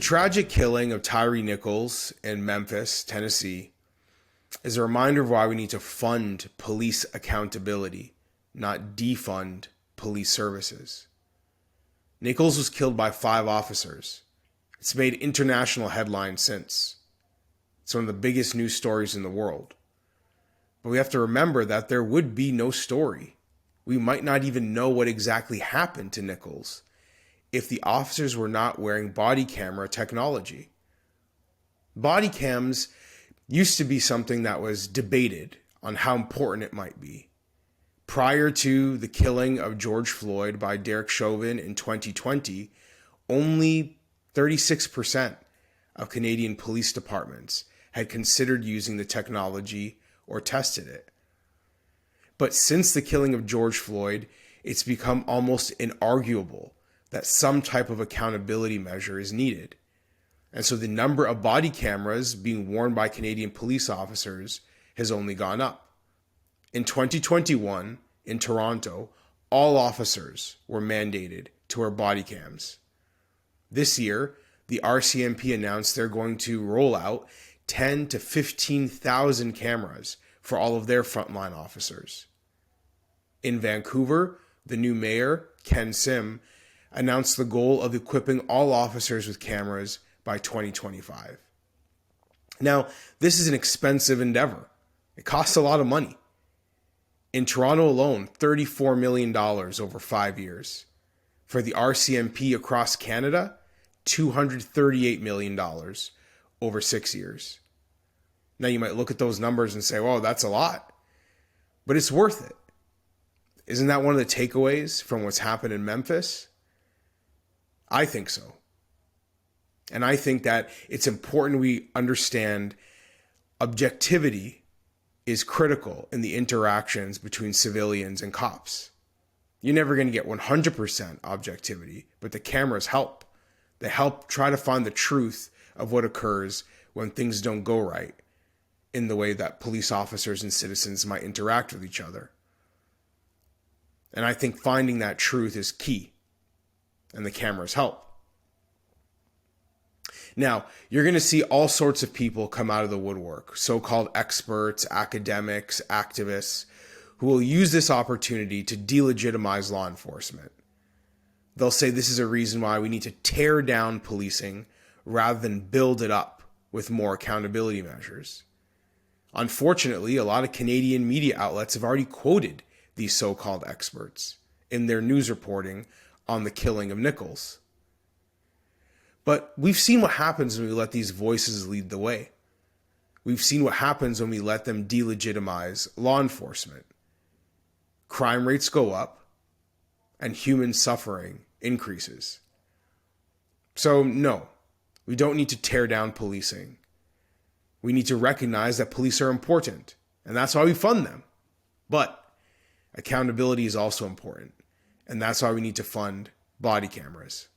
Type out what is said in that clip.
tragic killing of Tyre Nicholas in Memphis, Tennessee, is a reminder of why we need to fund police accountability, not defund police services. Nicholas was killed by 5 officers. It's made international headlines since. It's one of the biggest news stories in the world. But we have to remember that there would be no story. We might not even know what exactly happened to Nicholas if the officers were not wearing body camera technology. Body cams used to be something that was debated on how important it might be. Prior to the killing of George Floyd by Derek Chauvin in 2020, only 36% of Canadian police departments had considered using the technology or tested it. But since the killing of George Floyd, it's become almost inarguable that some type of accountability measure is needed. And so the number of body cameras being worn by Canadian police officers has only gone up. In 2021, in Toronto, all officers were mandated to wear body cams. This year, the RCMP announced they're going to roll out 10 to 15,000 cameras for all of their frontline officers. In Vancouver, the new mayor, Ken Sim, announced the goal of equipping all officers with cameras by 2025. Now, this is an expensive endeavor. It costs a lot of money. In Toronto alone, $34 million over 5 years. For the RCMP across Canada, $238 million over 6 years. Now you might look at those numbers and say, "Well, that's a lot," but it's worth it. Isn't that one of the takeaways from what's happened in Memphis? I think so. And I think that it's important we understand objectivity is critical in the interactions between civilians and cops. You're never going to get 100% objectivity, but the cameras help. They help try to find the truth of what occurs when things don't go right in the way that police officers and citizens might interact with each other. And I think finding that truth is key, and the cameras help. Now, you're going to see all sorts of people come out of the woodwork, so-called experts, academics, activists, who will use this opportunity to delegitimize law enforcement. They'll say this is a reason why we need to tear down policing rather than build it up with more accountability measures. Unfortunately, a lot of Canadian media outlets have already quoted these so-called experts in their news reporting on the killing of Nicholas. But we've seen what happens when we let these voices lead the way. We've seen what happens when we let them delegitimize law enforcement. Crime rates go up and human suffering increases. So no, we don't need to tear down policing. We need to recognize that police are important, and that's why we fund them. But accountability is also important, and that's why we need to fund body cameras.